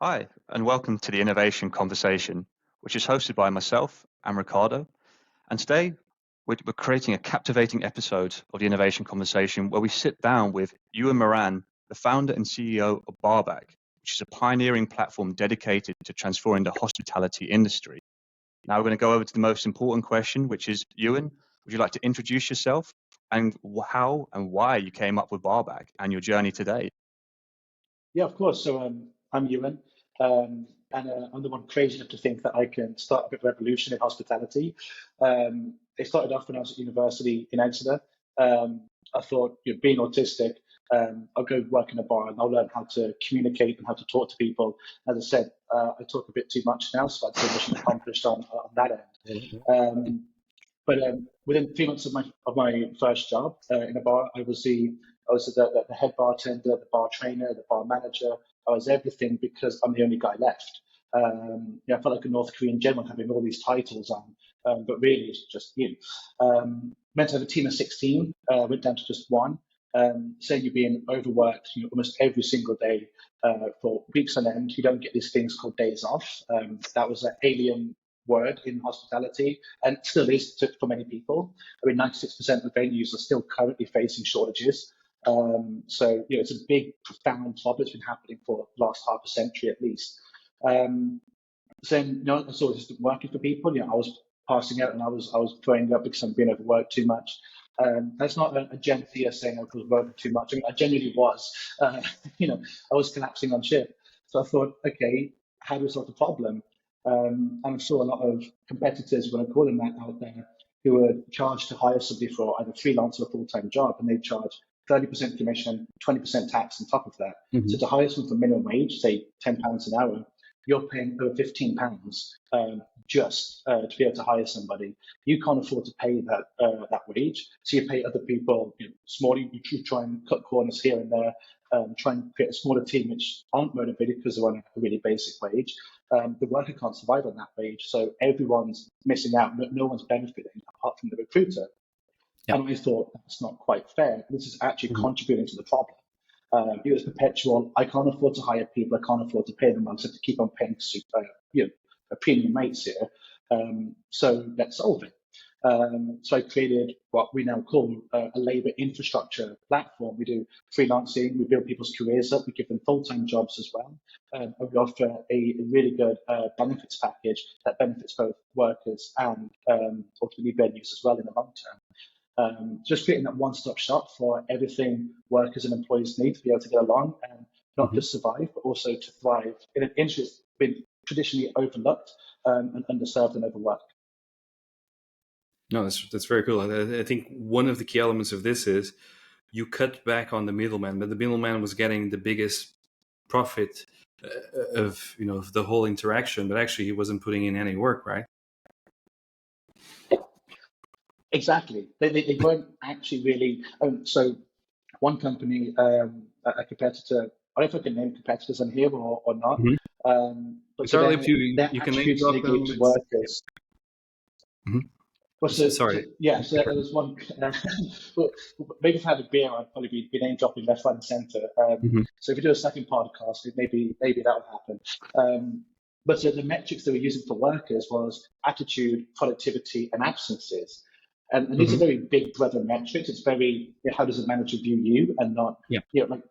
Hi, and welcome to the Innovation Conversation, which is hosted by myself and Ricardo. And today we're creating a captivating episode of the Innovation Conversation where we sit down with Ewan Moran, the founder and CEO of Barback, which is a pioneering platform dedicated to transforming the hospitality industry. Now we're going to go over to the most important question, which is, Ewan, would you like to introduce yourself and how and why you came up with Barback and your journey today? Yeah, of course. I'm Ewan, and I'm the one crazy enough to think that I can start a bit of revolution in hospitality. It started off when I was at university in Exeter. I thought, being autistic, I'll go work in a bar and I'll learn how to communicate and how to talk to people. As I said, I talk a bit too much now, so I'd say mission accomplished on that end. But within 3 months of my first job in a bar, I was the head bartender, the bar trainer, the bar manager. I was everything because I'm the only guy left. I felt like a North Korean general having all these titles on, but really it's just you. Meant to have a team of 16, went down to just one. Saying you're being overworked, almost every single day for weeks on end. You don't get these things called days off. That was an alien word in hospitality and still is for many people. I mean, 96% of venues are still currently facing shortages. It's a big, profound problem. It's been happening for the last half a century at least. I saw it just working for people. I was passing out and I was throwing up because I'm being overworked too much. That's not a Gen Z saying I was working too much. I mean, I genuinely was. I was collapsing on shift. So I thought, okay, how do we solve the problem? And I saw a lot of competitors, when I call them that, out there, who were charged to hire somebody for either freelance or a full-time job, and they charge 30% commission, 20% tax on top of that. Mm-hmm. So to hire someone for minimum wage, say £10 an hour, you're paying over £15 just to be able to hire somebody. You can't afford to pay that wage, so you pay other people smaller. You try and cut corners here and there, try and create a smaller team which aren't motivated because they're on a really basic wage. The worker can't survive on that wage, so everyone's missing out. No one's benefiting apart from the recruiter. Yep. And I thought that's not quite fair. This is actually contributing to the problem. It was perpetual. I can't afford to hire people. I can't afford to pay them. I have to keep on paying premium rates here. So let's solve it. So I created what we now call a labour infrastructure platform. We do freelancing. We build people's careers up. We give them full-time jobs as well. And we offer a really good benefits package that benefits both workers and ultimately venues as well in the long term. Just creating that one-stop shop for everything workers and employees need to be able to get along and not just survive, but also to thrive in an industry that's been traditionally overlooked and underserved and overworked. No, that's very cool. I think one of the key elements of this is you cut back on the middleman, but the middleman was getting the biggest profit of the whole interaction, but actually he wasn't putting in any work, right? Exactly. They weren't actually really. So one company, a competitor, I don't know if I can name competitors on here or not. Mm-hmm. But certainly if you can name drop them. Workers. Mm-hmm. Sorry. So there was one. Maybe if I had a beer, I'd probably be name dropping left, right, and centre. So if we do a second podcast, maybe that would happen. But so the metrics they were using for workers was attitude, productivity, and absences. And these are very big brother metrics. It's very, how does a manager view you and not, like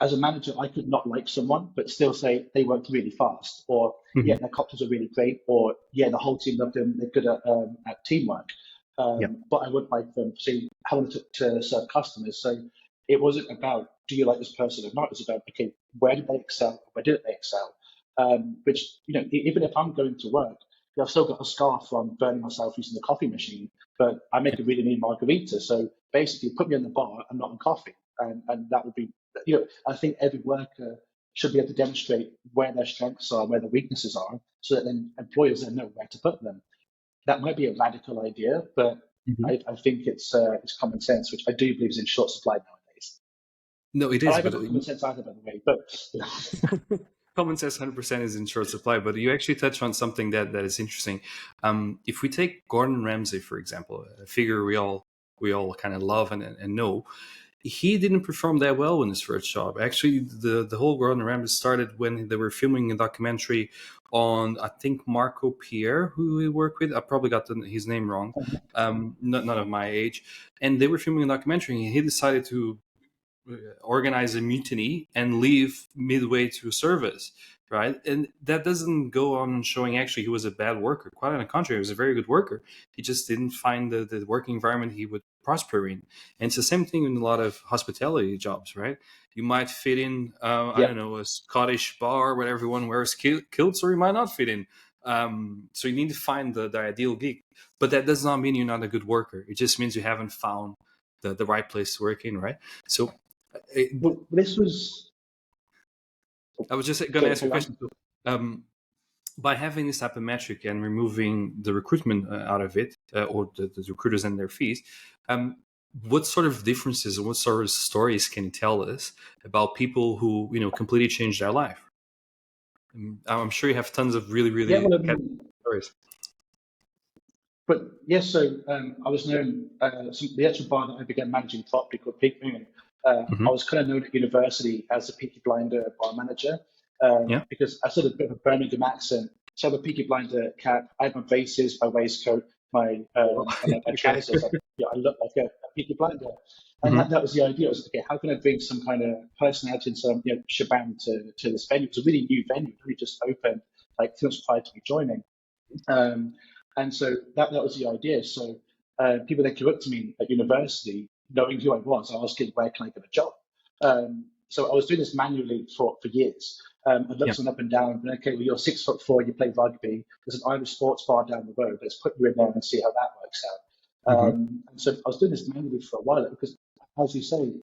as a manager, I could not like someone, but still say they worked really fast, or their cocktails are really great, or the whole team loved them, they're good at teamwork. But I wouldn't like them how long it took to serve customers. So it wasn't about, do you like this person or not? It was about, okay, where did they excel? Where didn't they excel? Which, even if I'm going to work, I've still got a scar from burning myself using the coffee machine, but I make a really mean margarita. So basically, put me in the bar and not in coffee. And that would be, I think every worker should be able to demonstrate where their strengths are, where their weaknesses are, so that then employers then know where to put them. That might be a radical idea, but I think it's common sense, which I do believe is in short supply nowadays. No, it is. I don't have common sense either, by the way, but... Common sense 100% is in short supply, but you actually touch on something that is interesting. If we take Gordon Ramsay, for example, a figure we all kind of love and know, he didn't perform that well in his first job. Actually, the whole Gordon Ramsay started when they were filming a documentary on, I think, Marco Pierre, who he worked with. I probably got his name wrong. Not of my age. And they were filming a documentary, and he decided to organize a mutiny and leave midway through service, right? And that doesn't go on showing actually he was a bad worker. Quite on the contrary, he was a very good worker. He just didn't find the working environment he would prosper in. And it's the same thing in a lot of hospitality jobs, right? You might fit in, I don't know, a Scottish bar where everyone wears kilts, or you might not fit in. So you need to find the ideal gig. But that does not mean you're not a good worker. It just means you haven't found the right place to work in, right? So Well, this was. I was just going to ask you a question. By having this type of metric and removing the recruitment out of it, or the recruiters and their fees, what sort of differences and what sort of stories can you tell us about people who completely changed their life? I'm sure you have tons of really stories. But yes, so I was known, the actual bar that I began managing properly called Peak Moon, I was kind of known at university as a Peaky Blinder bar manager, because I sort of a bit of a Birmingham accent. So I have a Peaky Blinder cap, I have my braces, my waistcoat, my trousers. I look like a Peaky Blinder. And that was the idea. I was like, okay, how can I bring some kind of personality and some shebang to this venue? It was a really new venue, really just opened like 2 months prior to me joining. And so that was the idea. So people that came up to me at university, knowing who I was, asking where can I get a job. So I was doing this manually for years. I looked them up and down. And, okay, well, you're 6'4", you play rugby. There's an Irish sports bar down the road. Let's put you in there and see how that works out. And so I was doing this manually for a while because, as you say,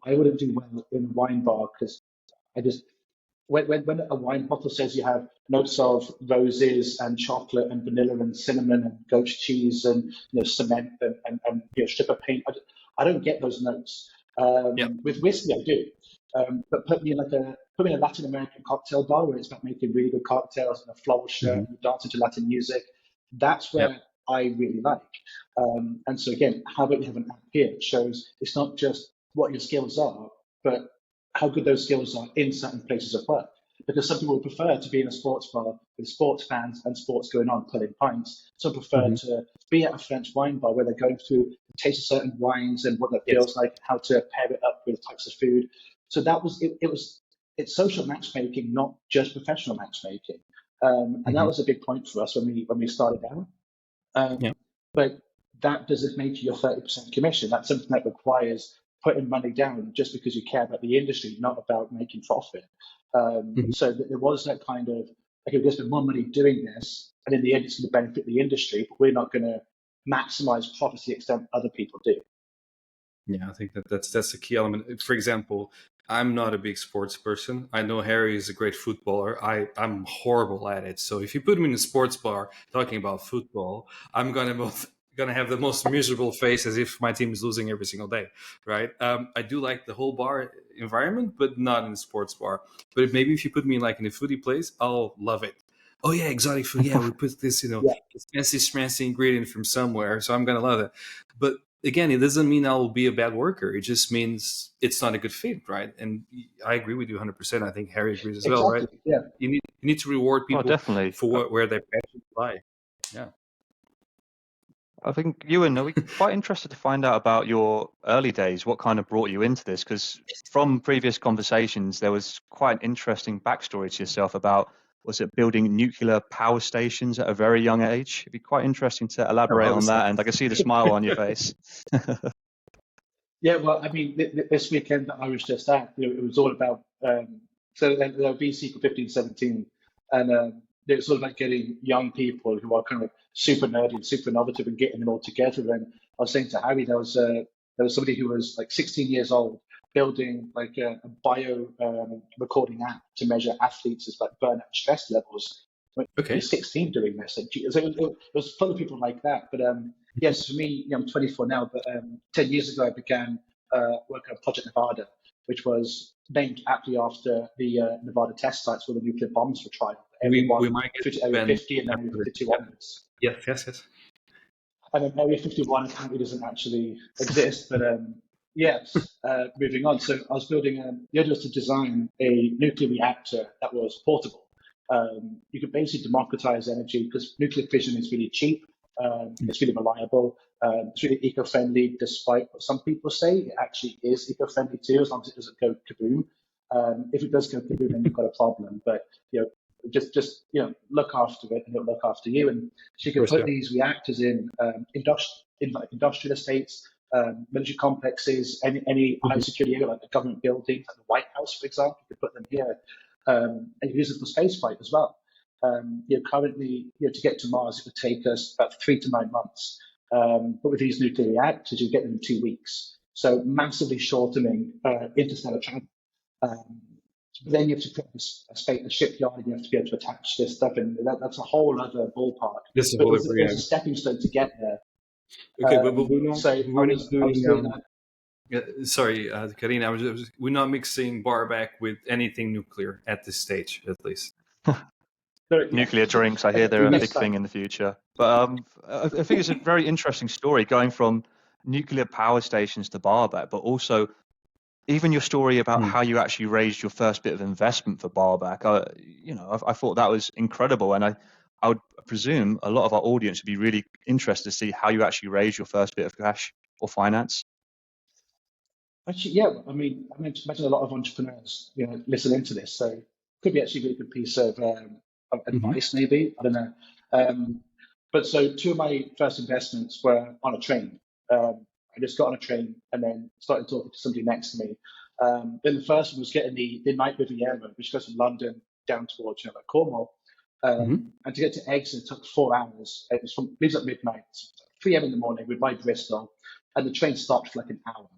I wouldn't do well in a wine bar because I just. When a wine bottle says you have notes of roses and chocolate and vanilla and cinnamon and goat cheese and cement and strip of paint, I don't get those notes. With whiskey, I do. But put me in a Latin American cocktail bar where it's about making really good cocktails and a floral shirt and dancing to Latin music. That's where I really like. And so again, how about you have an app here? It shows it's not just what your skills are, but how good those skills are in certain places of work. Because some people prefer to be in a sports bar with sports fans and sports going on, pulling pints. Some prefer to be at a French wine bar where they're going through the taste of certain wines and what that feels like, how to pair it up with types of food. So that was it. It's social matchmaking, not just professional matchmaking. And that was a big point for us when we started out. But that doesn't make you your 30% commission. That's something that requires putting money down just because you care about the industry, not about making profit. So there was that kind of, okay, we're going to spend more money doing this, and in the end, it's going to benefit the industry, but we're not going to maximize profit to the extent other people do. Yeah, I think that's the key element. For example, I'm not a big sports person. I know Harry is a great footballer. I'm horrible at it. So if you put me in a sports bar talking about football, I'm gonna have the most miserable face as if my team is losing every single day, right? I do like the whole bar environment, but not in a sports bar. But maybe if you put me like in a foodie place, I'll love it. Oh yeah, exotic food. Yeah, we put this, fancy schmancy ingredient from somewhere, so I'm gonna love it. But again, it doesn't mean I'll be a bad worker. It just means it's not a good fit, right? And I agree with you 100%. I think Harry agrees as well, right? Yeah. You need to reward people definitely. for where their passions lie. Yeah. I think, Ewan, are we quite interested to find out about your early days? What kind of brought you into this? Because from previous conversations, there was quite an interesting backstory to yourself about, was it building nuclear power stations at a very young age? It'd be quite interesting to elaborate on that. And I can see the smile on your face. Yeah, well, I mean, this weekend that I was just at, it was all about, so the BC for 15, 17, and it was sort of like getting young people who are kind of like super nerdy and super innovative and getting them all together. And I was saying to Harry, there was somebody who was like 16 years old building like a bio recording app to measure athletes' like burnout stress levels. He was 16 doing this. It was full of people like that. But yes, for me, I'm 24 now, but 10 years ago I began working on Project Nevada, which was named aptly after the Nevada test sites where the nuclear bombs were tried. We might get to Area 50 and then Area 52 onwards. Yes. And then Area 51 apparently doesn't actually exist, but yeah, moving on. So I was building, the idea was to design a nuclear reactor that was portable. You could basically democratize energy because nuclear fission is really cheap, it's really reliable, it's really eco-friendly, despite what some people say. It actually is eco-friendly too, as long as it doesn't go kaboom. If it does go kaboom, then you've got a problem. But just look after it, and it'll look after you. And so you can put these reactors in like industrial estates, military complexes, any high security area like the government buildings, like the White House, for example. You could put them here, and you use it for spaceflight as well. Currently, to get to Mars, it would take us about 3 to 9 months. But with these nuclear reactors, you get them in 2 weeks. So massively shortening interstellar travel. But then you have to put a shipyard, and you have to be able to attach this stuff, and that's a whole other ballpark. This is But it was a stepping stone to get there. Okay, but we're not, So we're not I was doing that. sorry, Karina, we're not mixing Barback with anything nuclear at this stage, at least. Nuclear drinks, I hear they're a big thing in the future. But I think it's a very interesting story going from nuclear power stations to Barback, but also even your story about how you actually raised your first bit of investment for Barback. I thought that was incredible, and I would presume a lot of our audience would be really interested to see how you actually raised your first bit of cash or finance. Actually, yeah. I mean, imagine a lot of entrepreneurs, listening to this. So it could be actually a really good piece of advice, maybe. I don't know. But so 2 of my first investments were on a train. I just got on a train and then started talking to somebody next to me. Then the first one was getting the night Riviera, which goes from London down towards like Cornwall. And to get to Exeter it took 4 hours. It was leaves at midnight, 3 a.m. in the morning. We're by Bristol, and the train stopped for like an hour.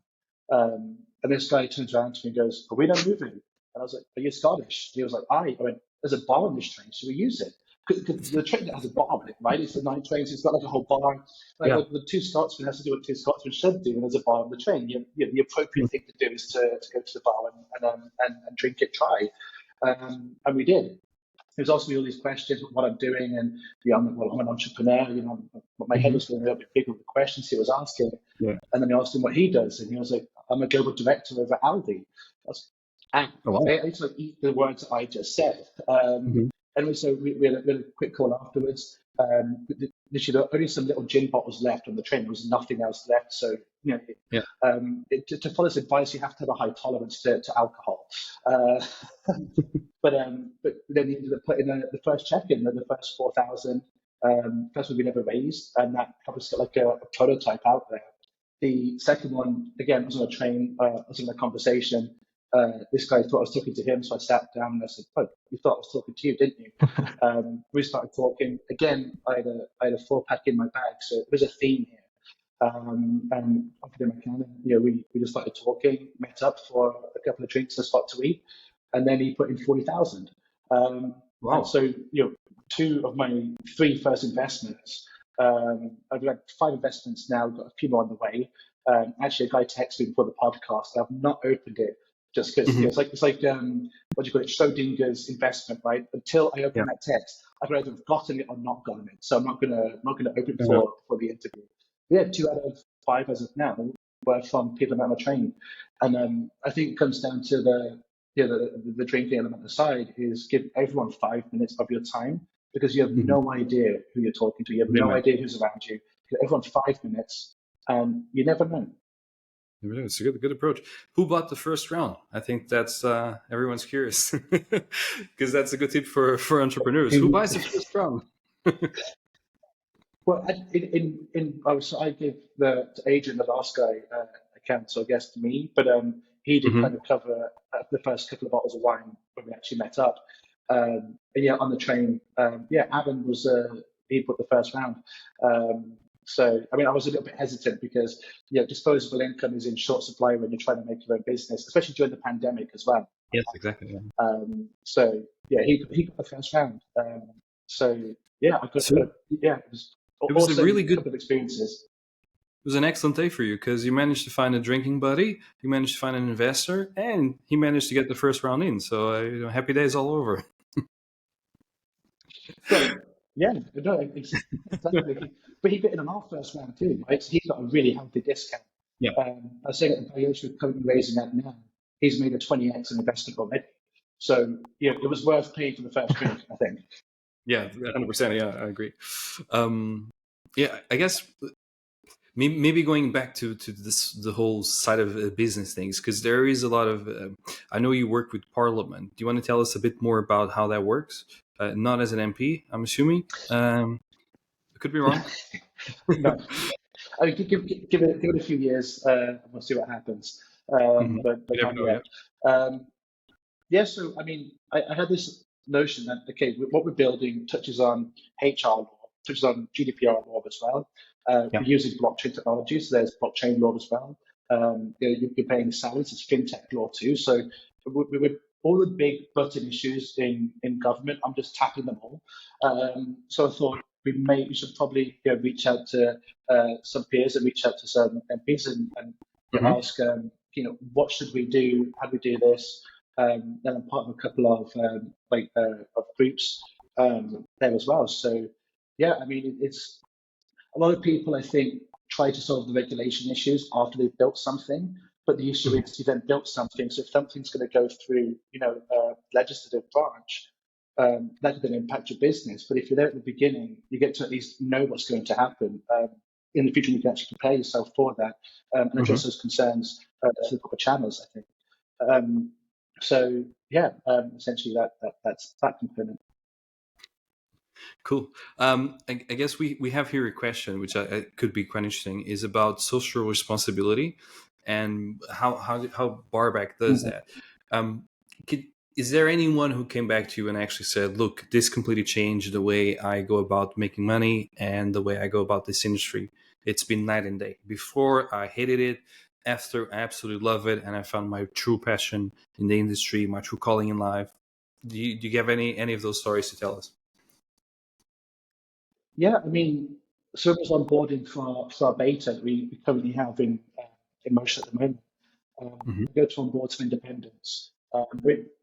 And this guy turns around to me and goes, "Are we not moving?" And I was like, "Are you Scottish?" And he was like, "Aye." I went, "There's a bar on this train. Should we use it?" Because the train has a bar on it, right? It's the night train, so it's got like a whole bar. Like the 2 Scotsmen has to do what 2 Scotsmen should do, and there's a bar on the train. The appropriate thing to do is to go to the bar and drink it dry. And we did. There's also all these questions about what I'm doing, and I'm an entrepreneur. My head was going a little bit big with the questions he was asking. And then I asked him what he does, and he was like, "I'm a global director over Aldi." I used to eat the words I just said. And so we had a quick call afterwards. Literally, there were only some little gin bottles left on the train. There was nothing else left. So, to follow this advice, you have to have a high tolerance to alcohol. But then he ended up putting the first check in, the first 4,000. First one we never raised, and that helped us get like a prototype out there. The second one, again, was on a train. I was in a conversation. This guy thought I was talking to him, so I sat down and I said, "Oh, you thought I was talking to you, didn't you?" We started talking. Again, I had a 4-pack in my bag, so there's a theme here. And offered him a can, and we just started talking, met up for a couple of drinks, a spot to eat, and then he put in 40,000. Wow! And so 2 of my 3 first investments. I've had 5 investments now, got a few more on the way. Actually, a guy texted me before the podcast. I've not opened it just because it's like what do you call it? Schrodinger's investment, right? Until I open that text, I've either gotten it or not gotten it. So I'm not gonna open it for the interview. Yeah, 2 out of 5 as of now were from people on the train, and I think it comes down to the drinking element aside is give everyone 5 minutes of your time, because you have no idea who you're talking to. You have no idea who's around you. Give everyone 5 minutes, and you never know. It's a good approach. Who bought the first round? I think that's everyone's curious, because that's a good tip for entrepreneurs. Who buys the first round? Well, I gave the agent, the last guy, account, so I guess to me, but he did kind of cover the first couple of bottles of wine when we actually met up. And on the train, Adam was he put the first round. So, I mean, I was a little bit hesitant because, disposable income is in short supply when you're trying to make your own business, especially during the pandemic as well. Yes, exactly. So, he got the first round. It was a really good couple of experiences. It was an excellent day for you because you managed to find a drinking buddy, you managed to find an investor, and he managed to get the first round in. So, happy days all over. Exactly. But he bit in on our first round too, right? So he got a really healthy discount. Yeah. I was saying at the valuation we're currently raising at now, he's made a 20x investment already. So it was worth paying for the first drink, I think. Yeah, 100%. Yeah, I agree. Yeah, I guess maybe going back to this the whole side of business things, because there is a lot of I know you work with Parliament. Do you want to tell us a bit more about how that works? Not as an MP, I'm assuming. I could be wrong. No, I mean, give it a few years, and we'll see what happens. Mhm. But You never not know. Yeah. yet. Yeah, so I mean, I had this notion that okay, what we're building touches on HR law, touches on GDPR law as well. Yeah. We're using blockchain technology, so there's blockchain law as well. You're paying salaries, it's fintech law too. So with all the big button issues in government, I'm just tackling them all. So I thought we should probably reach out to some peers and reach out to some MPs and Hmm. ask what should we do? How do we do this? Then I'm part of a couple of of groups there as well. So yeah, I mean, it's a lot of people I think try to solve the regulation issues after they've built something, but the issue Hmm. is you then built something. So if something's going to go through, legislative branch, that could then impact your business. But if you're there at the beginning, you get to at least know what's going to happen. In the future, you can actually prepare yourself for that and Hmm. address those concerns through the proper channels, I think. So yeah, essentially that's that component. Cool. I guess we have here a question which I could be quite interesting, is about social responsibility and how Barback does Mhm. that. Um, could, is there anyone who came back to you and actually said, "Look, this completely changed the way I go about making money and the way I go about this industry. It's been night and day. Before I hated it, after I absolutely love it, and I found my true passion in the industry, my true calling in life." Do you have any of those stories to tell us? Yeah, I mean, servers onboarding for our beta that we currently have in motion at the moment. Hmm. We go to onboard some independents.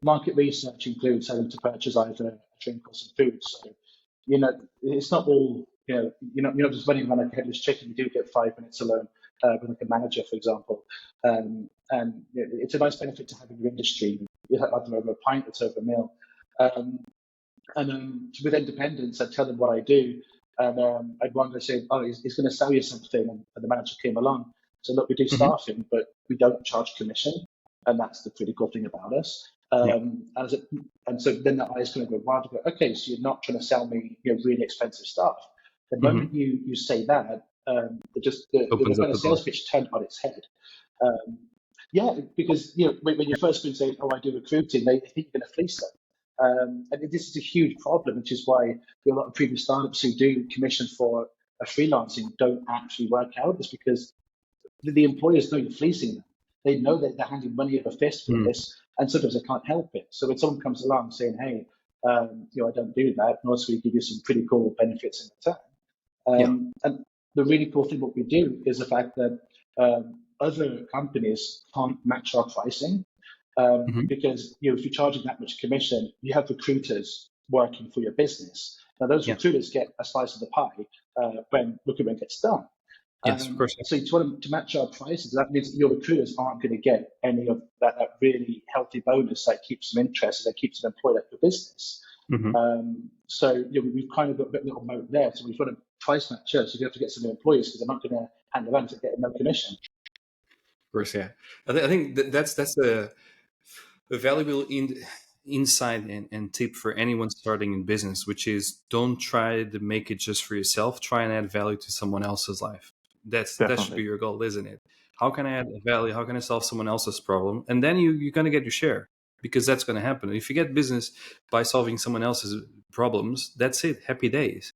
Market research includes having to purchase either a drink or some food. So, it's not all, you're not just running around like a headless chicken. You do get 5 minutes alone with like a manager, for example. And it's a nice benefit to have in your industry. You have either over a pint, it's over a meal. Um, and with independence, I tell them what I do. And I'd one day say, oh, he's going to sell you something. And the manager came along. So, look, we do Hmm. staffing, but we don't charge commission. And that's the pretty cool thing about us. Yeah. And so then the eyes kind of go wild. Go, okay, so you're not trying to sell me really expensive stuff. The Hmm. moment you say that, the Opens up kind of the door. sales pitch turned on its head. Um, yeah, because when you first say, "Oh, I do recruiting," they think you're going to fleece them. And this is a huge problem, which is why a lot of previous startups who do commission for a freelancing don't actually work out. It's because the employers know you're fleecing them. They know that they're handing money over fist for Mm. this, and sometimes they can't help it. So when someone comes along saying, "Hey, I don't do that," and also we give you some pretty cool benefits in return. Yeah. And the really cool thing what we do is the fact that other companies can't match our pricing Hmm. because if you're charging that much commission, you have recruiters working for your business. Now those Yeah. recruiters get a slice of the pie when recruitment gets done. Yes, of course. So to match our prices, that means that your recruiters aren't going to get any of that really healthy bonus that keeps them interested, that keeps them employed at your business. Hmm. So we've kind of got a bit little moat there. So we've got to price match us. So you have to get some employees because they're not going to hang around to get no commission. Of course, yeah. I think that's a valuable insight and tip for anyone starting in business, which is don't try to make it just for yourself. Try and add value to someone else's life. That should be Definitely. your goal, isn't it? How can I add value? How can I solve someone else's problem? And then you're gonna get your share, because that's gonna happen. If you get business by solving someone else's problems, that's it. Happy days.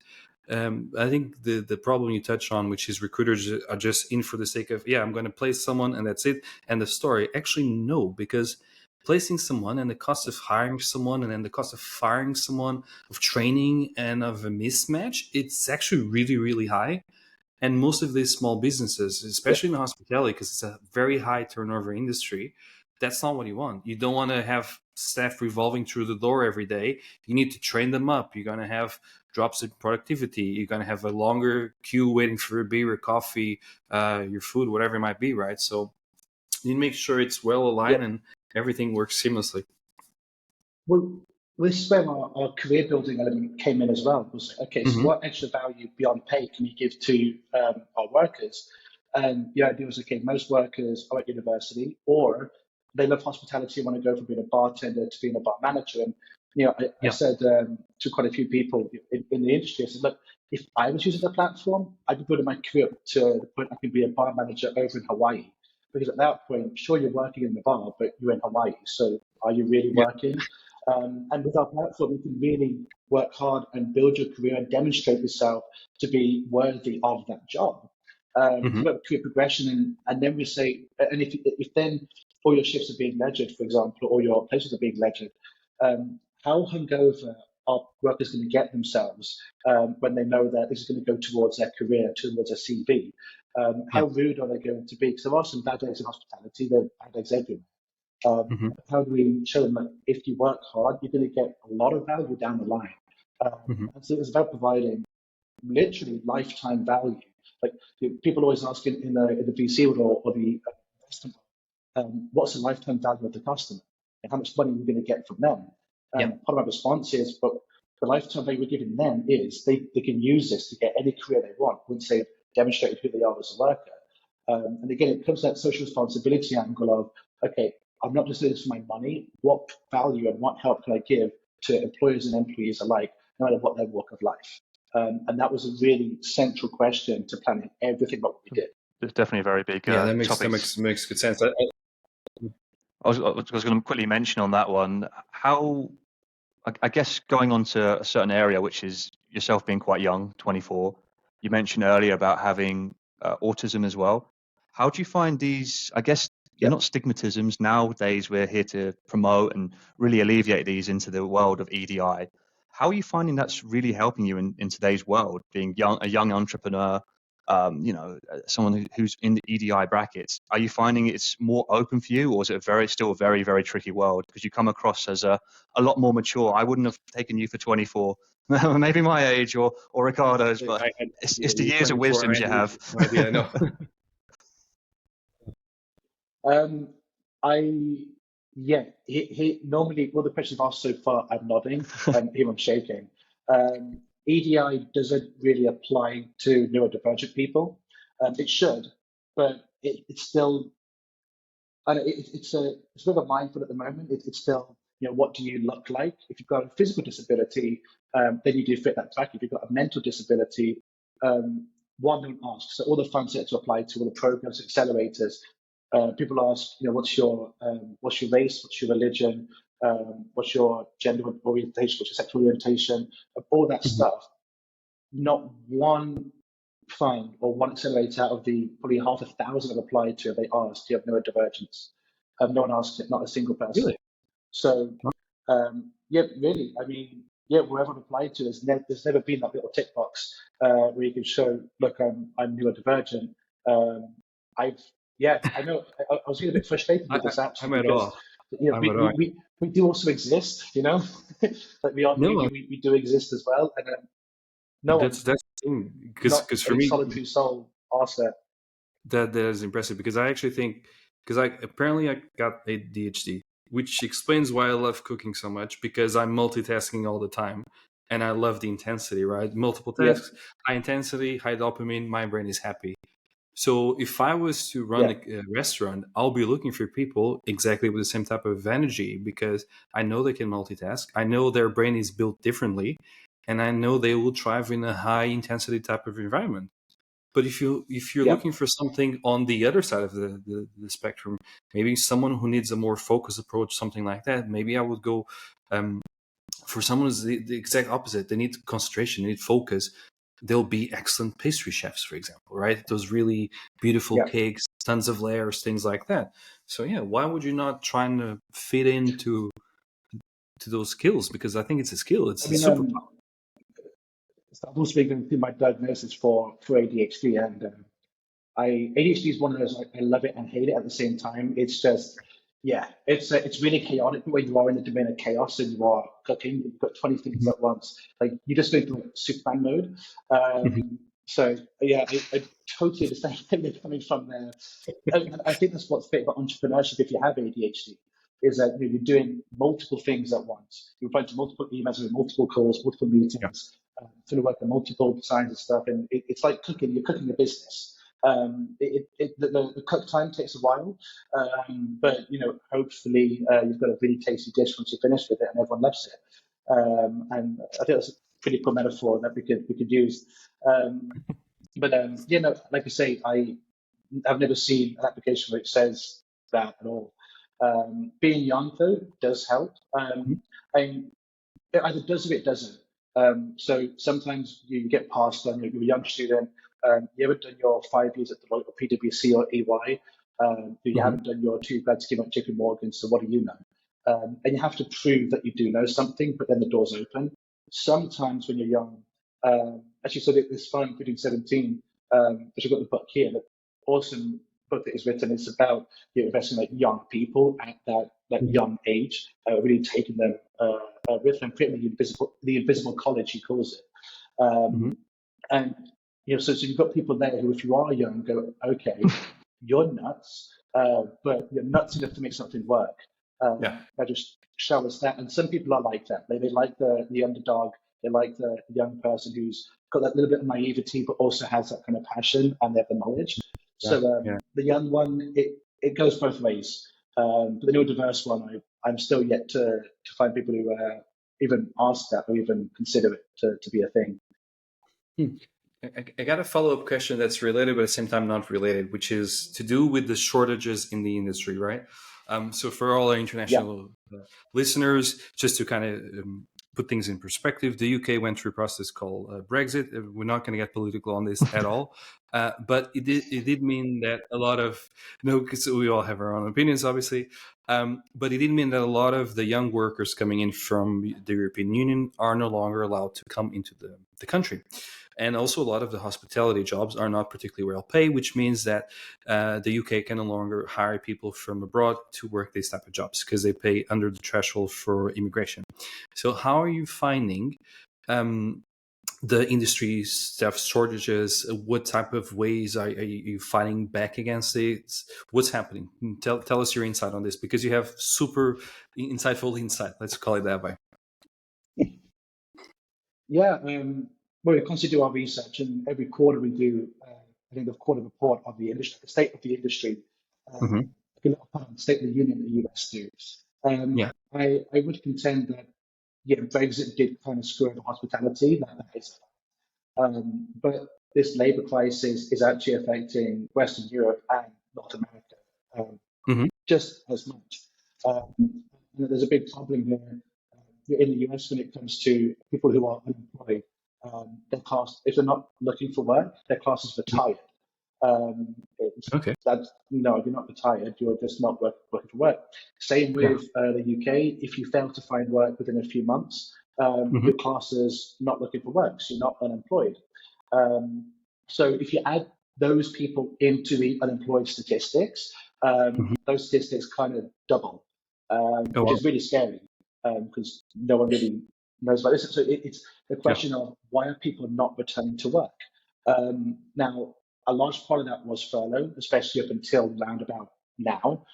I think the problem you touched on, which is recruiters are just in for the sake of, yeah, I'm going to place someone and that's it. And the story, actually, no, because placing someone and the cost of hiring someone and then the cost of firing someone, of training and of a mismatch, it's actually really, really high. And most of these small businesses, Yeah, especially in hospitality, because it's a very high turnover industry, that's not what you want. You don't want to have staff revolving through the door every day. You need to train them up. You're going to have drops in productivity. You're going to have a longer queue waiting for a beer, coffee, your food, whatever it might be, right? So you make sure it's well aligned and everything works seamlessly. Well, this is where our career building element came in as well. It was okay, so what extra value beyond pay can we give to our workers? And the idea was, okay, most workers are at university or they love hospitality and want to go from being a bartender to being a bar manager. And I said to quite a few people in the industry, I said, look, if I was using the platform, I'd be building my career up to the point I could be a bar manager over in Hawaii. Because at that point, sure, you're working in the bar, but you're in Hawaii. So are you really working? And with our platform, you can really work hard and build your career and demonstrate yourself to be worthy of that job. It's about career progression, and then we say, and if then all your shifts are being ledgered, for example, or your places are being ledgered, how hungover are workers going to get themselves when they know that this is going to go towards their career, towards their CV? How rude are they going to be? Because there are some bad eggs in hospitality, there are bad eggs everywhere. How do we show them that if you work hard, you're going to get a lot of value down the line? And so it's about providing literally lifetime value. Like people always ask in the VC world or the investment, what's the lifetime value of the customer and how much money you're going to get from them? Part of my response is, but the lifetime value we're giving them is they can use this to get any career they want once they've demonstrated who they are as a worker. And again, it comes to that social responsibility angle of, okay, I'm not just doing this for my money. What value and what help can I give to employers and employees alike, no matter what their walk of life? And that was a really central question to planning everything what we did. It's definitely a very big that makes good sense. I was going to quickly mention on that one, how, I guess going on to a certain area, which is yourself being quite young, 24, you mentioned earlier about having autism as well. How do you find these, I guess, they're not stigmatisms. Nowadays, we're here to promote and really alleviate these into the world of EDI. How are you finding that's really helping you in today's world, being a young entrepreneur, someone who's in the EDI brackets? Are you finding it's more open for you, or is it still a very, very tricky world? Because you come across as a lot more mature. I wouldn't have taken you for 24, maybe my age or Ricardo's, but it's the years of wisdoms you have. I know. He normally, well, the questions asked so far, I'm nodding and here I'm shaking. EDI doesn't really apply to neurodivergent people. It should, but it's still, it's a bit of a minefield at the moment. It's still, what do you look like? If you've got a physical disability, then you do fit that bracket. If you've got a mental disability, one don't ask. So all the funds that to apply to all the programs, accelerators. People ask, what's your race, what's your religion, what's your gender orientation, what's your sexual orientation, all that stuff. Not one fund or one accelerator out of the probably 1,000 have applied to, they asked, do you have neurodivergence? No one asked it, not a single person. Really? So, really, I mean, wherever I've applied to, there's never been that little tick box where you can show, look, I'm neurodivergent. I know. I was getting a bit frustrated with this actually because we do also exist, like we do exist as well, and that's the thing, because for me, solitary soul asked that is impressive, because I actually think, because I got ADHD, which explains why I love cooking so much, because I'm multitasking all the time. And I love the intensity, right? Multiple tasks, high intensity, high dopamine, my brain is happy. So if I was to run a restaurant, I'll be looking for people exactly with the same type of energy, because I know they can multitask. I know their brain is built differently, and I know they will thrive in a high intensity type of environment. But if you're looking for something on the other side of the spectrum, maybe someone who needs a more focused approach, something like that, maybe I would go for someone who's the exact opposite. They need concentration, they need focus. They'll be excellent pastry chefs, for example, right? Those really beautiful cakes, tons of layers, things like that. So why would you not try to fit into those skills? Because I think it's a skill. It's a superpower. I've also been going through my diagnosis for ADHD, and ADHD is one of those, I love it and hate it at the same time. It's just, Yeah, it's really chaotic when you are in the domain of chaos and you are cooking. You've got 20 things Mhm. at once. Like you just go into like Superman mode. Mhm. So yeah, I totally understand where you're coming from there. And I think that's what's great about entrepreneurship. If you have ADHD, is that you're doing multiple things at once. You're replying to multiple emails, with multiple calls, multiple Yeah. meetings, sort of work on multiple signs and stuff. And it's like cooking. You're cooking a business. The cook time takes a while, but hopefully you've got a really tasty dish once you're finished with it, and everyone loves it. And I think that's a pretty cool metaphor that we could use. But like I say, I've never seen an application where it says that at all. Being young though does help. And it either does or it doesn't. So sometimes you get passed on, you're a young student, you haven't done your 5 years at Deloitte or PwC or EY, you Mhm. haven't done your 2 grad scheme at JP Morgan, so what do you know? And you have to prove that you do know something, but then the door's open. Sometimes when you're young, actually, so this fun, including 17, which I've got the book here, the awesome book that is written, it's about investing in like young people at that Mhm. young age, really taking them with them, creating the invisible college, he calls it. Mhm. And so you've got people there who, if you are young, go, okay, you're nuts, but you're nuts enough to make something work. Yeah. Now just show us that. And some people are like that. They like the underdog. They like the young person who's got that little bit of naivety, but also has that kind of passion and they have the knowledge. Yeah. So Yeah. the young one, it goes both ways. But the neurodiverse one, I'm still yet to find people who even ask that or even consider it to be a thing. Hmm. I got a follow-up question that's related, but at the same time not related, which is to do with the shortages in the industry, right? So for all our Yeah. international listeners, just to kind of put things in perspective, the UK went through a process called Brexit. We're not going to get political on this at all, but it did mean that a lot of because we all have our own opinions, obviously. But it did mean that a lot of the young workers coming in from the European Union are no longer allowed to come into the country. And also, a lot of the hospitality jobs are not particularly well paid, which means that the UK can no longer hire people from abroad to work these type of jobs because they pay under the threshold for immigration. So, how are you finding the industry staff shortages? What type of ways are you fighting back against it? What's happening? Tell us your insight on this because you have super insightful insight. Let's call it that way. Yeah, well, we constantly do our research, and every quarter we do, I think, the quarter report of the industry, the state of the industry, Hmm. like a little part of the State of the Union the US do. Yeah. I would contend that, yeah, Brexit did kind of screw over hospitality, that is, but this labour crisis is actually affecting Western Europe and North America Hmm. just as much. There's a big problem here in the US when it comes to people who are unemployed. They're classed, if they're not looking for work, they're classed as retired. Okay. No, you're not retired, you're just not working for work. Same Yeah. with the UK. If you fail to find work within a few months, Hmm. you're classed as not looking for work, so you're not unemployed. Um, so if you add those people into the unemployed statistics, Hmm. those statistics kind of double, Oh, which wow. is really scary because no one really knows about this. So it's the Yeah. question of why are people not returning to work? Now, a large part of that was furlough, especially up until round about now.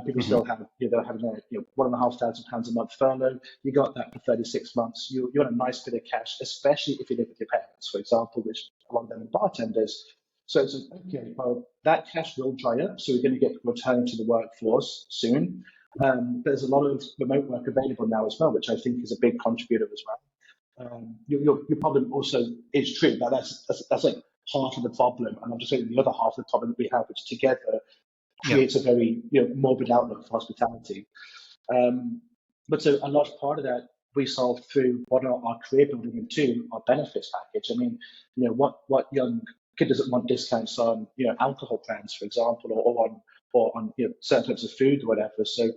People Hmm. still have, they're having a £1,500 a month furlough. You got that for 36 months. You want a nice bit of cash, especially if you live with your parents, for example, which a lot of them are bartenders. So it's like, okay, well, that cash will dry up. So we're going to get returned to the workforce soon. There's a lot of remote work available now as well, which I think is a big contributor as well. Your problem also is true. That's like half of the problem, and I'm just saying the other half of the problem that we have, which together Yeah. creates a very morbid outlook for hospitality. But so a large part of that we solve through what are our career building and two, our benefits package. I mean, what young kid doesn't want discounts on alcohol brands, for example, or on certain types of food or whatever. So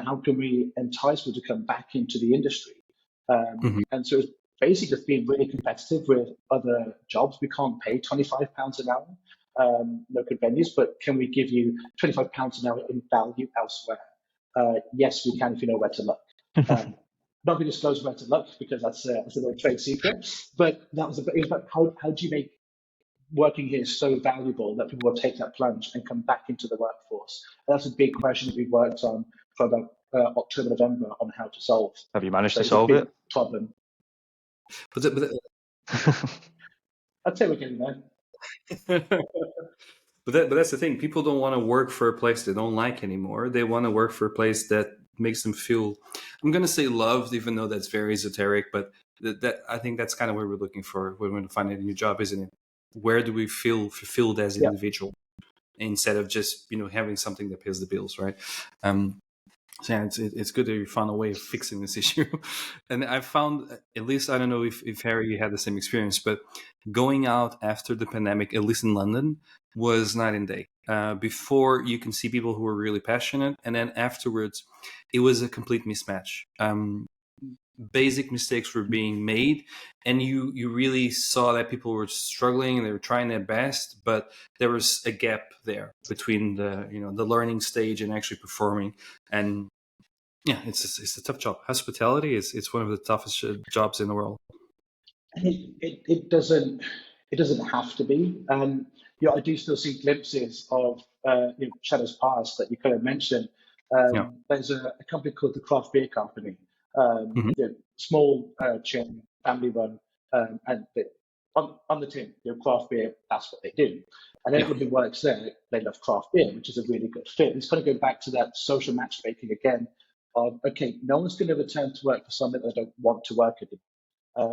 how can we entice people to come back into the industry? Hmm. And so it's basically just being really competitive with other jobs. We can't pay £25 an hour, local venues, but can we give you £25 an hour in value elsewhere? Yes, we can if you know where to look. Not going to disclose where to look because that's a little trade secret. But that was how do you make working here so valuable that people will take that plunge and come back into the workforce? And that's a big question that we worked on for about October, November on how to solve. Have you managed So to it's a solve big it? problem. But I'd say we're getting there. But that's the thing. People don't want to work for a place they don't like anymore. They want to work for a place that makes them feel, I'm going to say loved, even though that's very esoteric, but that I think that's kind of what we're looking for when we're finding a new job, isn't it? Where do we feel fulfilled as an Yeah. individual instead of just, having something that pays the bills, right? So yeah, it's good that you found a way of fixing this issue. And I found, at least, I don't know if Harry, you had the same experience, but going out after the pandemic, at least in London, was night and day. Before, you can see people who were really passionate, and then afterwards, it was a complete mismatch. Basic mistakes were being made, and you really saw that people were struggling and they were trying their best, but there was a gap there between the learning stage and actually performing. And yeah, it's a tough job. Hospitality it's one of the toughest jobs in the world. It doesn't have to be. I do still see glimpses of shadows past that you kind of mentioned. There's a company called the Craft Beer Company, small chain, family run, and on the tin, craft beer, that's what they do. And everyone who works there, they love craft beer, which is a really good fit. It's kind of going back to that social matchmaking again of, okay, no one's going to return to work for something they don't want to work at.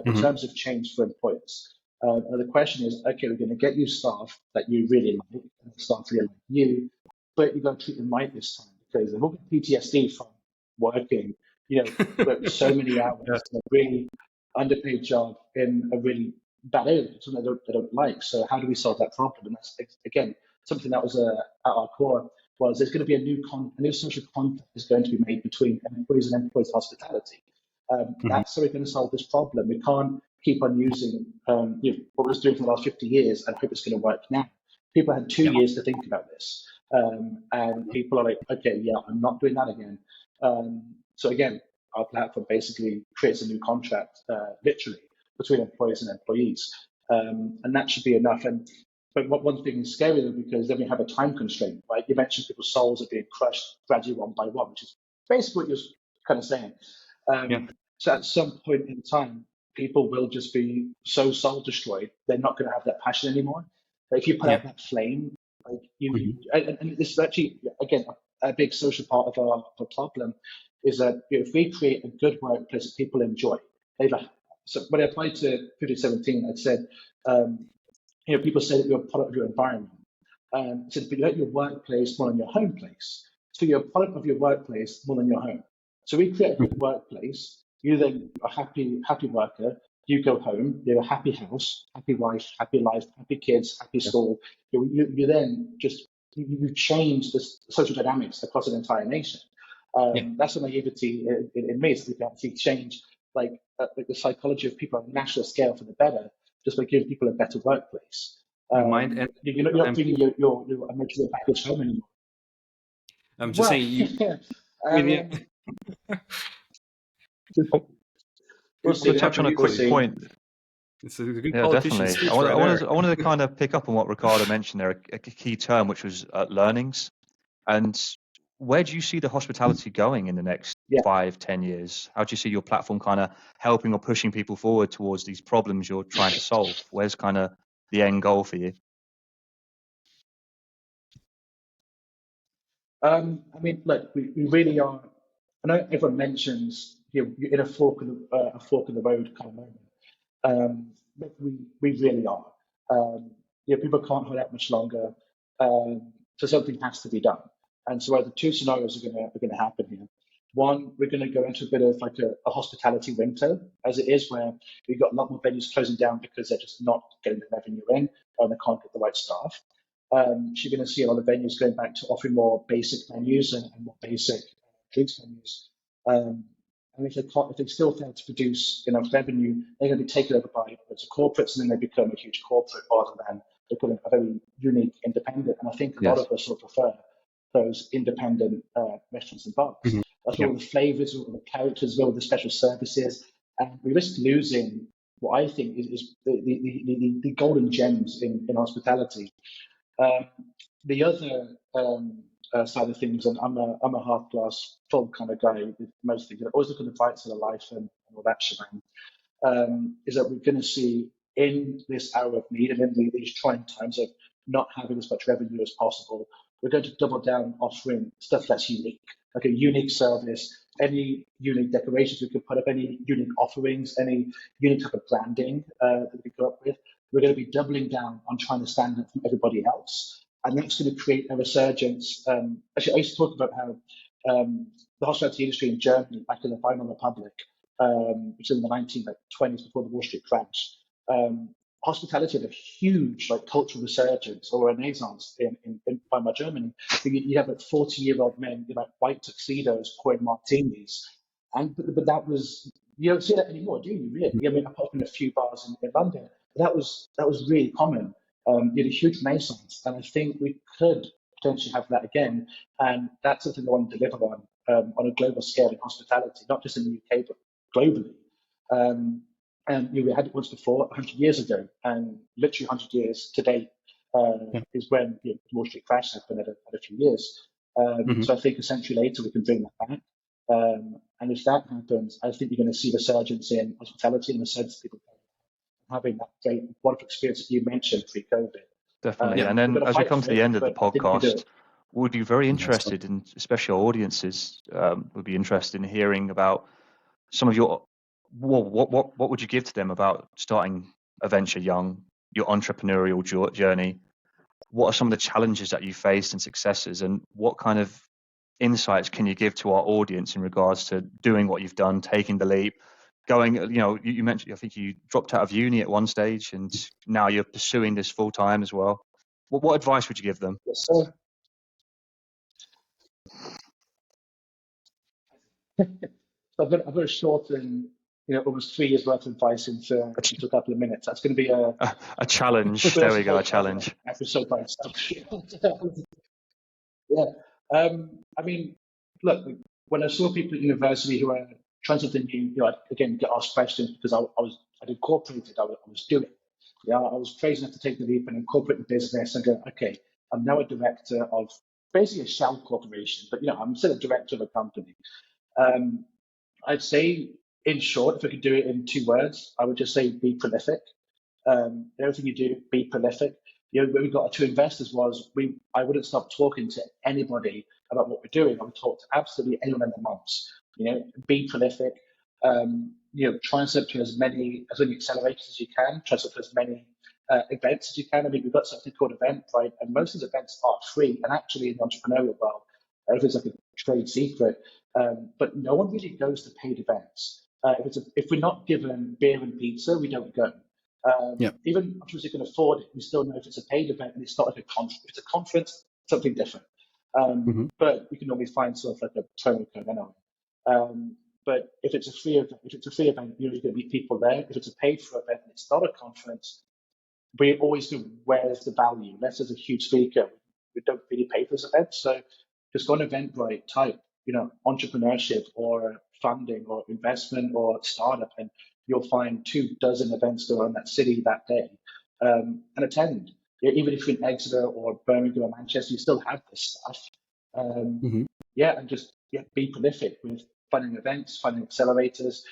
In terms of change for employers. And the question is, okay, we're going to get you staff that you really like, and staff really like you, but you've got to treat them right this time because they've all got PTSD from working, so many hours in a really underpaid job in a really bad area, something they don't like. So how do we solve that problem? And that's, again, something that was at our core was there's going to be a new social contract is going to be made between employees and employees hospitality. That's how we're going to solve this problem. We can't keep on using what we're doing for the last 50 years and hope it's going to work now. People had 2 years to think about this. And people are like, okay, yeah, I'm not doing that again. So again, our platform basically creates a new contract, literally, between employers and employees. And that should be enough. But one thing is scary though, because then we have a time constraint, right? You mentioned people's souls are being crushed gradually one by one, which is basically what you're kind of saying. So at some point in time, people will just be so soul destroyed, they're not going to have that passion anymore. But if you put out that flame, like and this is actually, again, a big social part of our problem is that if we create a good workplace that people enjoy, so when I applied to 1517, I said, people say that you're a product of your environment. So but you let your workplace more than your home place. So you're a product of your workplace more than your home. So we create a good workplace. You then a happy worker. You go home. You have a happy house, happy wife, happy life, happy kids, happy school. You then just you change the social dynamics across an entire nation. That's the naivety in me. So we can actually change like the psychology of people on a national scale for the better, just by giving people a better workplace. You're not bringing your emotional baggage home anymore. I'm just saying. We'll touch on a quick point. It's a good definitely. I wanted to kind of pick up on what Ricardo mentioned there, a key term, which was learnings. And where do you see the hospitality going in the next 5-10 years? How do you see your platform kind of helping or pushing people forward towards these problems you're trying to solve? Where's kind of the end goal for you? I mean, look, we really are. I know everyone mentions you're in a fork of the road kind of moment. But we really are. People can't hold out much longer. So something has to be done. And so the two scenarios are going to happen here. One, we're going to go into a bit of like a hospitality winter, as it is, where we've got a lot more venues closing down because they're just not getting the revenue in and they can't get the right staff. So you're going to see a lot of venues going back to offering more basic menus and more basic drinks menus. And if they still fail to produce enough revenue, they're going to be taken over by lots of corporates, and then they become a huge corporate rather than becoming a very unique independent. And I think a lot of us will prefer those independent restaurants and bars. Mhm. That's where all the flavors, all the characters, all the special services, and we risk losing what I think is the golden gems in hospitality. Um, the other side of things, and I'm a half glass full kind of guy with most things. I always look at the bright side of life and all that shebang. Is that we're going to see in this hour of need and in these trying times of not having as much revenue as possible, we're going to double down offering stuff that's unique, like a unique service, any unique decorations we could put up, any unique offerings, any unique type of branding that we could come up with. We're going to be doubling down on trying to stand out from everybody else. And that's going to create a resurgence. Actually, I used to talk about how the hospitality industry in Germany, back in the Weimar Republic, which is in the 1920s before the Wall Street crash, hospitality had a huge cultural resurgence or renaissance in Weimar Germany. You have 40-year-old men in white tuxedos pouring martinis, but that was, you don't see that anymore, do you? Really? I mean, apart from a few bars in London, that was really common. You had a huge renaissance, and I think we could potentially have that again. And that's something I want to deliver on a global scale in hospitality, not just in the UK but globally. And we had it once before, 100 years ago, and literally 100 years to date is when the Wall Street crash happened at a few years. So I think a century later we can bring that back. And if that happens, I think you're going to see resurgence in hospitality and resurgence of people having that great, wonderful experience that you mentioned pre-COVID. Definitely. And then as we come to the end of the podcast, we'd be very interested in, especially our audiences, would be interested in hearing about some of your, what would you give to them about starting a venture young, your entrepreneurial journey? What are some of the challenges that you faced and successes, and what kind of insights can you give to our audience in regards to doing what you've done, taking the leap, going, you mentioned, I think you dropped out of uni at one stage and now you're pursuing this full time as well. What advice would you give them? Yes, sir. So I'm going to shorten, almost 3 years worth of advice into a couple of minutes. That's going to be a challenge. There we go, a challenge. Episode by itself. Yeah. I mean, look, when I saw people at university who were trying something new, I again get asked questions because I'd incorporated, I was doing. Yeah, I was crazy enough to take the leap and incorporate the business and go, okay, I'm now a director of basically a shell corporation, but I'm still a director of a company. I'd say, in short, if I could do it in 2 words, I would just say be prolific. Everything you do, be prolific. When we got to investors I wouldn't stop talking to anybody about what we're doing. I would talk to absolutely anyone in the months. Be prolific. Try and set up to as many accelerators as you can. Try and set up to as many events as you can. I mean, we've got something called Eventbrite, and most of these events are free. And actually, in the entrepreneurial world, everything's like a trade secret. But no one really goes to paid events. If we're not given beer and pizza, we don't go. Even if you can afford it, we still know if it's a paid event and it's not like a conference. If it's a conference, something different. But we can normally find sort of like a promo code anyway. But if it's a free event, you're going to meet people there. If it's a paid for event and it's not a conference, we always do. Where's the value? Unless there's a huge speaker, we don't really pay for this event. So just go on Eventbrite, type entrepreneurship or funding or investment or startup, and you'll find 24 events that are in that city that day, and attend. Even if you're in Exeter or Birmingham or Manchester, you still have this stuff. And just be prolific with funding events, funding accelerators,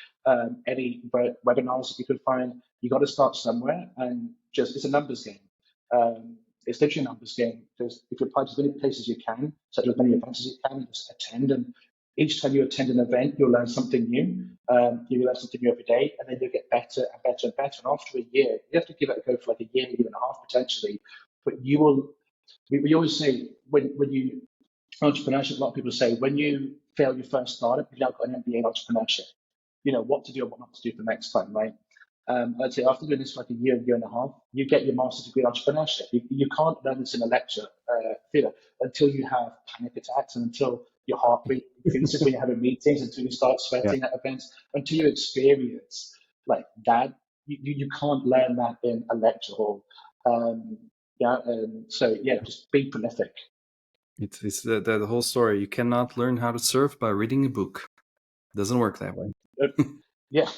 any webinars that you could find. You got to start somewhere, and it's a numbers game. It's literally a numbers game. Because if you apply to as many places as you can, such as many events as you can, just attend. And each time you attend an event, you'll learn something new. You learn something new every day, and then you'll get better and better and better. And after a year, you have to give it a go for like a year and a half potentially. But you will. We always say when you entrepreneurship, a lot of people say when you fail your first startup, you've now got an MBA in entrepreneurship. What to do and what not to do for the next time, right? I'd say after doing this for like a year and a half, you get your master's degree in entrepreneurship. You can't learn this in a lecture until you have panic attacks and until your heart rate increases when you're having meetings, until you start sweating at events, until you experience like that. You can't learn that in a lecture hall. So just be prolific. It's the whole story. You cannot learn how to surf by reading a book. It doesn't work that way. Yeah,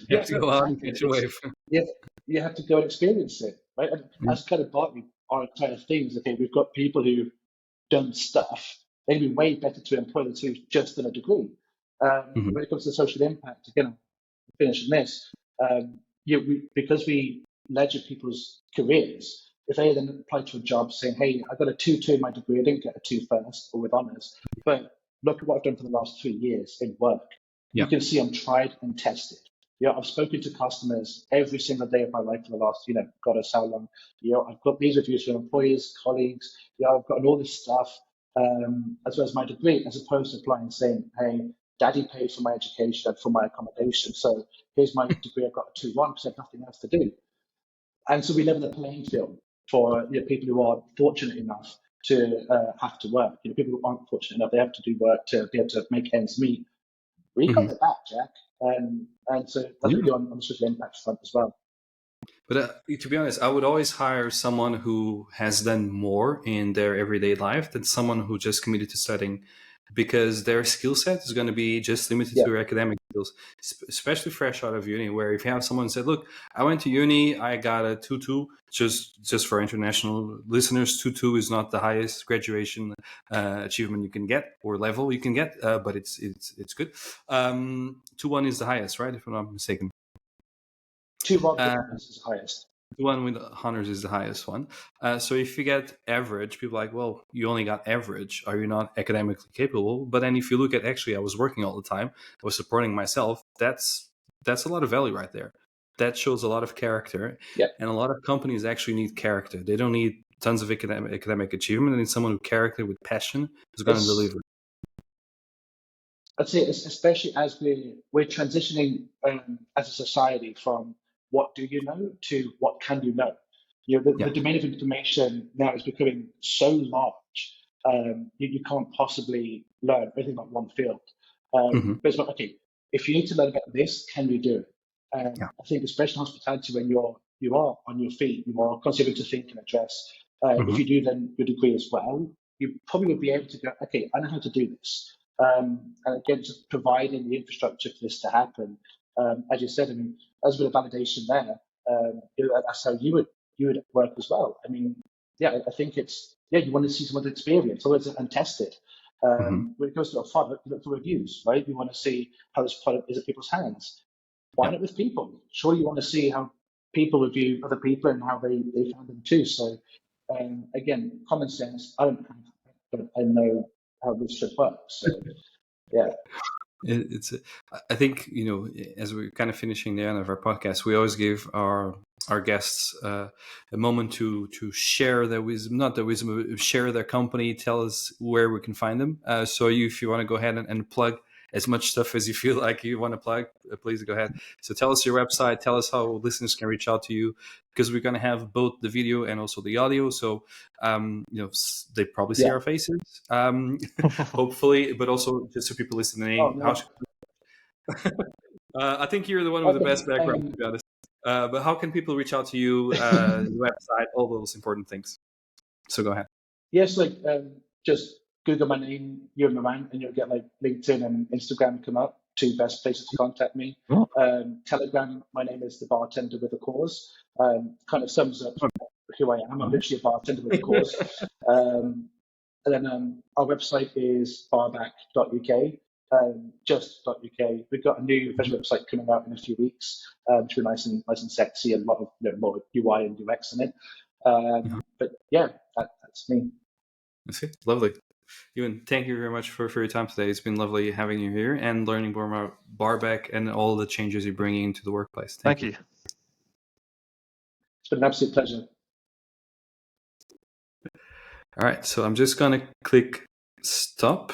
You have to no, go out and exactly. catch a wave. Yeah, you have to go and experience it, right? And Yeah. that's kind of partly our kind of things. Okay, we've got people who've done stuff. They'd be way better to employ the two just done a degree. Mhm. When it comes to social impact, again, I'm finishing this. Because we ledger people's careers. If they then apply to a job saying, "Hey, I got a 2-2 in my degree. I didn't get a 2 first or with honours, but look at what I've done for the last 3 years in work." You Yeah. can see I'm tried and tested. I've spoken to customers every single day of my life for the last, God knows how long. I've got these reviews from employees, colleagues. I've gotten all this stuff, as well as my degree, as opposed to applying and saying, "Hey, Daddy paid for my education and for my accommodation, so here's my degree. I've got a 2-1 because I have nothing else to do." And so we live in a playing field for people who are fortunate enough to have to work. People who aren't fortunate enough, they have to do work to be able to make ends meet. We got Mhm. the back, Jack. And so that's Yeah. really on the social impact front as well. But to be honest, I would always hire someone who has done more in their everyday life than someone who just committed to studying, because their skill set is going to be just limited Yeah. to academic skills, especially fresh out of uni. Where if you have someone who said, "Look, I went to uni, I got a 2-2," just for international listeners, 2-2 is not the highest graduation achievement you can get or level you can get, but it's good. 2-1 is the highest, right? If I'm not mistaken. 2-1 with Uh, honors is the highest. The one with honors is the highest one. So if you get average, people are like, well, you only got average. Are you not academically capable? But then if you look at, actually, I was working all the time. I was supporting myself. That's a lot of value right there. That shows a lot of character. Yeah. And a lot of companies actually need character. They don't need tons of academic achievement. They need someone with character, with passion, who's going to It's, deliver. I'd say, especially as we're transitioning as a society from what do you know to what can you know. The Yeah. domain of information now is becoming so large. You can't possibly learn everything about one field. Hmm. But it's like, okay, if you need to learn about this, can you do it? Yeah. I think, especially in hospitality, when you are on your feet, you are constantly able to think and address. If Hmm. you do then your degree as well, you probably would be able to go, okay, I know how to do this. And again, just providing the infrastructure for this to happen. As you said, I mean, as with a validation there, that's how you would work as well. I mean, yeah, I think it's you want to see someone's experience, always and test it. Hmm. When it goes to a product, you look for reviews, right? You want to see how this product is at people's hands. Why Yeah. not with people? Sure, you want to see how people review other people and how they found them too. So, again, common sense. I don't have, but I know how this should work. So, yeah. It's I think, as we're kind of finishing the end of our podcast, we always give our guests a moment to share their wisdom, not their wisdom, share their company, tell us where we can find them. So if you want to go ahead and plug as much stuff as you feel like you want to plug, please go ahead. So tell us your website, tell us how listeners can reach out to you, because we're going to have both the video and also the audio. So they probably see Yeah. our faces, hopefully, but also just so people Oh, listening. no. I think you're the one with the Okay. best background, to be honest. But how can people reach out to you? Your website, all those important things. So go ahead. Yes, like just Google my name, Ewan Moran, and you'll get like LinkedIn and Instagram come up, two best places to contact me. Oh. Telegram, my name is the bartender with a cause. Kind of sums up who I am. I'm literally a bartender with a cause. And then our website is barback.uk, just.uk. We've got a new visual website coming out in a few weeks, which will be nice and sexy, and a lot of more UI and UX in it. But yeah, that's me. That's it. Lovely. Ewan, thank you very much for your time today. It's been lovely having you here and learning more about Barback and all the changes you're bringing into the workplace. Thank you. It's been an absolute pleasure. All right, so I'm just going to click stop.